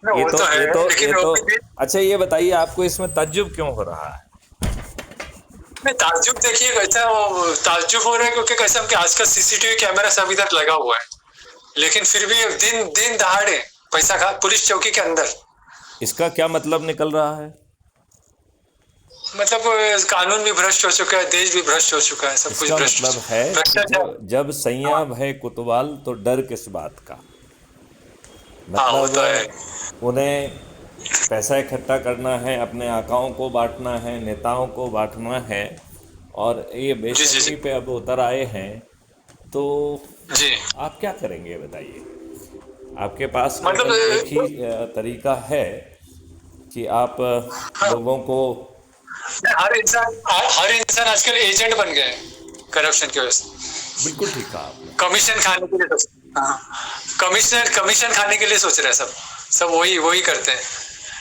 ना ये वो तो तो ये है तो ये लेकिन वो तो भी अच्छा, ये बताइए आपको इसमें ताज्जुब क्यों हो रहा है? नहीं, ताज्जुब देखिए कैसा वो ताज्जुब हो रहा है क्योंकि कैसा कि आजकल सीसीटीवी कैमरा सब इधर लगा हुआ है, लेकिन फिर भी दिन दिन दहाड़े पैसा खा पुलिस चौकी के अंदर। इसका क्या मतलब निकल रहा है? मतलब कानून भी भ्रष्ट हो चुका है, देश भी भ्रष्ट हो चुका है, सब कुछ इसका भ्रष्ट मतलब है कि भ्रष्टाचार। जब जब हाँ, सैयां भय कोतवाल तो डर किस बात का। हाँ वो तो है। मतलब उन्हें पैसा इकट्ठा करना है, अपने आकाओं को बांटना है, नेताओं को बांटना है, और ये जी जी बेशर्मी जी पे अब उतर आए हैं। तो जी। आप क्या करेंगे बताइए? आपके पास मतलब केवल एक ही तरीका है कि आप हाँ, लोगों को। हर इंसान आजकल एजेंट बन गए हैं करप्शन की वजह से। बिल्कुल ठीक कहा आपने। कमीशन खाने के लिए हाँ, कमीशन कमीशन खाने के लिए सोच रहे हैं सब। सब वही वही करते हैं।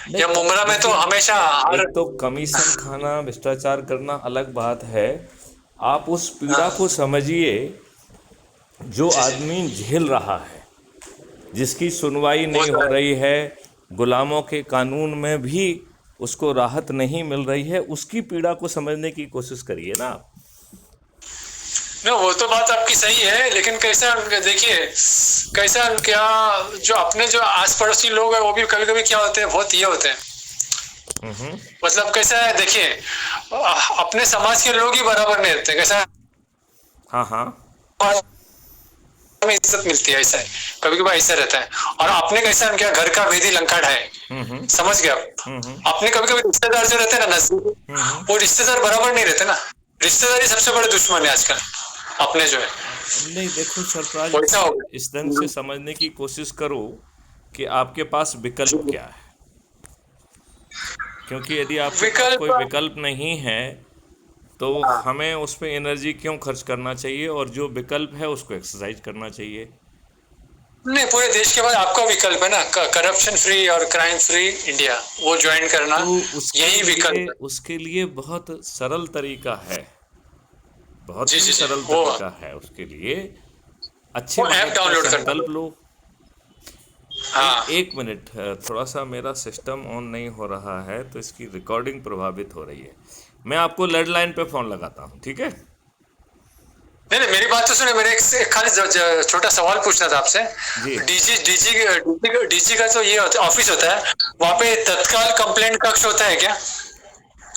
नहीं, या मुमरा में तो देखिए, हमेशा हर एक तो कमीशन खाना, भ्रष्टाचार करना अलग बात है। आप उस पीड़ा हाँ को समझिए जो जी जी आदमी झेल रहा है, जिसकी सुनवाई वो नहीं तो हो है। रही है, गुलामों के कानून में भी उसको राहत नहीं मिल रही है, उसकी पीड़ा को समझने की कोशिश करिए ना आप। ना वो तो बात आपकी सही है, लेकिन कैसा देखिए कैसा क्या जो अपने जो आस पड़ोसी लोग हैं वो भी कभी कभी क्या होते हैं, बहुत ये होते हैं। हम्म। मतलब कैसा है देखिए, अपने समाज के लोग ही बराबर नहीं रहते, कैसा हाँ हाँ। में इज्जत मिलती है, ऐसा है। कभी कभी ऐसा रहता है। और आपने कैसा क्या घर का भेदी लंका ढाए, हम्म। समझ गए आप। हम्म। अपने कभी कभी रिश्तेदार जो रहते हैं ना नजदीक, हम्म। वो रिश्तेदार बराबर नहीं रहते ना। रिश्तेदारी सबसे बड़े दुश्मन है आजकल अपने जो है। नहीं, देखो सरफराज वैसा हो भाई, इस ढंग से गया। समझने की कोशिश करो कि आपके पास विकल्प क्या है। क्योंकि यदि आपके पास विकल्प कोई विकल्प नहीं है तो हाँ, हमें उस पर एनर्जी क्यों खर्च करना चाहिए, और जो विकल्प है उसको एक्सरसाइज करना चाहिए। नहीं पूरे देश के बाद आपका विकल्प है ना, करप्शन फ्री और क्राइम फ्री इंडिया, वो ज्वाइन करना, तो उसके यही लिए विकल्प है। उसके लिए बहुत सरल तरीका है, बहुत जी ही जी जी सरल वो तरीका है उसके लिए। अच्छे वो ऐप मालिक का डाउनलोड करना संकल्प लो। हाँ। एक मिनट, थोड़ा सा मेरा सिस्टम ऑन नहीं हो रहा है तो इसकी रिकॉर्डिंग प्रभावित हो रही है। मैं आपको लैंडलाइन पे फ़ोन लगाता हूँ, ठीक है? नहीं नहीं मेरी बात तो सुने, मेरे एक खाली छोटा सवाल पूछना था आपसे। जी। डीजी डीजी डीजी का जो ये ऑफिस होता है, वहाँ पे तत्काल कंप्लेंट कक्ष होता है क्या?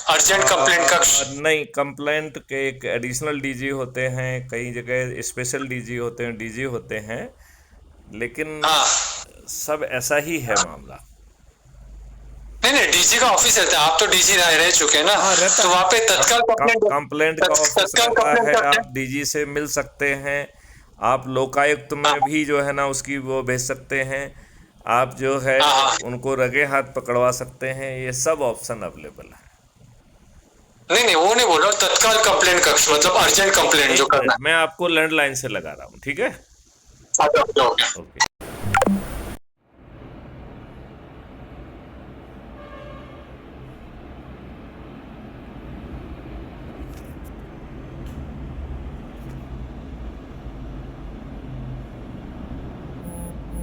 अर्जेंट कंप्लेंट कक्ष। नहीं, कंप्लेंट के एक एडिशनल डीजी होते हैं, कई जगह स्पेशल डीजी होते हैं, डीजी होते हैं, लेकिन हाँ सब ऐसा ही है मामला। नहीं नहीं डीजी का ऑफिस रहता है, आप तो डीजी रह चुके हैं ना। हाँ, रहता तो है। वहाँ पे तत्काल कंप्लेंट कंप्लेंट का ऑफिस तत्काल रहता कंप्लेंट है, करते आप हैं। डीजी से मिल सकते हैं। आप लोकायुक्त में हाँ भी जो है ना उसकी वो भेज सकते हैं। आप जो है हाँ हाँ। उनको रगे हाथ पकड़वा सकते हैं, ये सब ऑप्शन अवेलेबल है। नहीं नहीं वो नहीं बोल रहा हूँ, तत्काल कंप्लेंट कक्ष मतलब अर्जेंट कंप्लेंट जो एक करना मिनट, मैं आपको लैंडलाइन से लगा रहा हूँ, ठीक है? है। Okay okay. ओके।